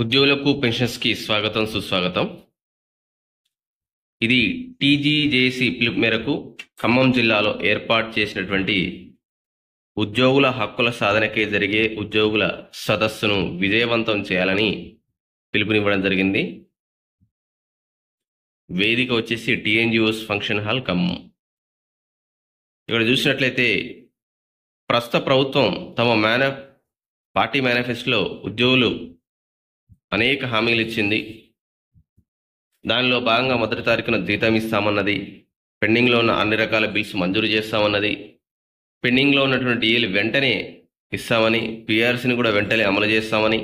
ఉద్యోగులకు పెన్షన్స్కి స్వాగతం సుస్వాగతం. ఇది టీజీజేసీ పిలుపు మేరకు ఖమ్మం జిల్లాలో ఏర్పాటు చేసినటువంటి ఉద్యోగుల హక్కుల సాధనకే జరిగే ఉద్యోగుల సదస్సును విజయవంతం చేయాలని పిలుపునివ్వడం జరిగింది. వేదిక వచ్చేసి టీఎన్జిఓస్ ఫంక్షన్ హాల్ ఖమ్మం. ఇక్కడ చూసినట్లయితే ప్రస్తుత ప్రభుత్వం తమ పార్టీ మేనిఫెస్టోలో ఉద్యోగులు అనేక హామీలు ఇచ్చింది. దానిలో భాగంగా మొదటి తారీఖున జీతం ఇస్తామన్నది, పెండింగ్లో ఉన్న అన్ని రకాల బిల్స్ మంజూరు చేస్తామన్నది, పెండింగ్లో ఉన్నటువంటి డిఏలు వెంటనే ఇస్తామని, పిఆర్సీని కూడా వెంటనే అమలు చేస్తామని,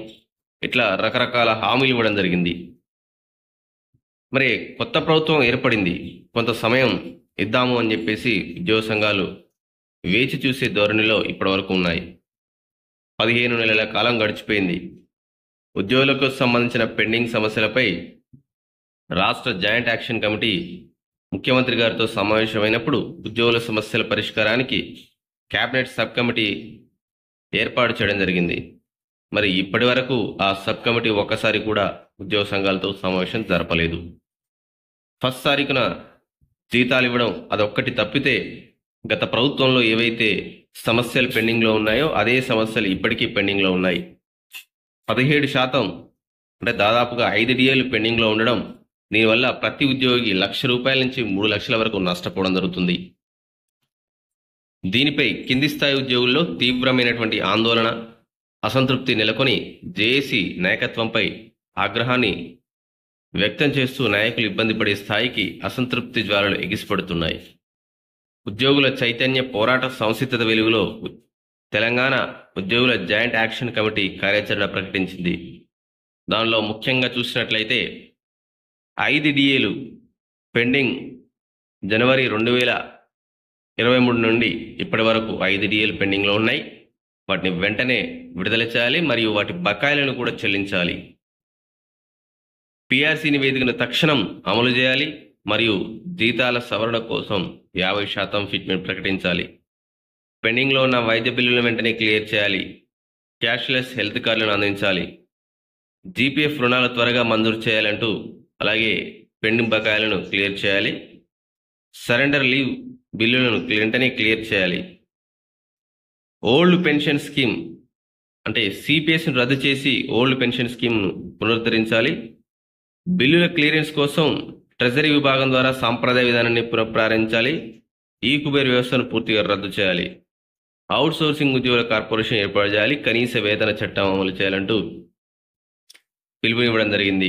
ఇట్లా రకరకాల హామీలు ఇవ్వడం జరిగింది. మరి కొత్త ప్రభుత్వం ఏర్పడింది, కొంత సమయం ఇద్దాము అని చెప్పేసి ఉద్యోగ సంఘాలు వేచి చూసే ధోరణిలో ఇప్పటివరకు ఉన్నాయి. 15 నెలల కాలం గడిచిపోయింది. ఉద్యోగులకు సంబంధించిన పెండింగ్ సమస్యలపై రాష్ట్ర జాయింట్ యాక్షన్ కమిటీ ముఖ్యమంత్రి గారితో సమావేశమైనప్పుడు ఉద్యోగుల సమస్యల పరిష్కారానికి క్యాబినెట్ సబ్ కమిటీ ఏర్పాటు చేయడం జరిగింది. మరి ఇప్పటి వరకు ఆ సబ్ కమిటీ ఒక్కసారి కూడా ఉద్యోగ సంఘాలతో సమావేశం జరపలేదు. ఫస్ట్ తారీఖున జీతాలు ఇవ్వడం అదొక్కటి తప్పితే గత ప్రభుత్వంలో ఏవైతే సమస్యలు పెండింగ్లో ఉన్నాయో అదే సమస్యలు ఇప్పటికీ పెండింగ్లో ఉన్నాయి. 17% అంటే దాదాపుగా 5 డిఏలు పెండింగ్లో ఉండడం, దీనివల్ల ప్రతి ఉద్యోగి ₹1,00,000 నుంచి 3 లక్షల వరకు నష్టపోవడం జరుగుతుంది. దీనిపై కింది స్థాయి ఉద్యోగుల్లో తీవ్రమైనటువంటి ఆందోళన, అసంతృప్తి నెలకొని జేఏసీ నాయకత్వంపై ఆగ్రహాన్ని వ్యక్తం చేస్తూ నాయకులు ఇబ్బంది పడే స్థాయికి అసంతృప్తి జ్వాలలు ఎగిసిపడుతున్నాయి. ఉద్యోగుల చైతన్య పోరాట సంసిద్ధత వెలుగులో తెలంగాణ ఉద్యోగుల జాయింట్ యాక్షన్ కమిటీ కార్యాచరణ ప్రకటించింది. దానిలో ముఖ్యంగా చూసినట్లయితే 5 డిఏలు పెండింగ్ జనవరి 2023 నుండి ఇప్పటి వరకు 5 డిఏలు పెండింగ్లో ఉన్నాయి. వాటిని వెంటనే విడుదల చేయాలి మరియు వాటి బకాయిలను కూడా చెల్లించాలి. పిఆర్సీ నివేదికను తక్షణం అమలు చేయాలి మరియు జీతాల సవరణ కోసం 50% ఫిట్మెంట్ ప్రకటించాలి. పెండింగ్లో ఉన్న వైద్య బిల్లులను వెంటనే క్లియర్ చేయాలి. క్యాష్లెస్ హెల్త్ కార్డులను అందించాలి. జీపీఎఫ్ రుణాలు త్వరగా మంజూరు చేయాలంటూ, అలాగే పెండింగ్ బకాయిలను క్లియర్ చేయాలి. సరెండర్ లీవ్ బిల్లులను వెంటనే క్లియర్ చేయాలి. ఓల్డ్ పెన్షన్ స్కీమ్ అంటే సిపిఎస్ను రద్దు చేసి ఓల్డ్ పెన్షన్ స్కీమ్ను పునరుద్ధరించాలి. బిల్లుల క్లియరెన్స్ కోసం ట్రెజరీ విభాగం ద్వారా సాంప్రదాయ విధానాన్ని పునఃప్రారంభించాలి. ఈ కుబేర్ వ్యవస్థను పూర్తిగా రద్దు చేయాలి. అవుట్సోర్సింగ్ ఉద్యోగుల కార్పొరేషన్ ఏర్పాటు చేయాలి. కనీస వేతన చట్టం అమలు చేయాలంటూ పిలుపునివ్వడం జరిగింది.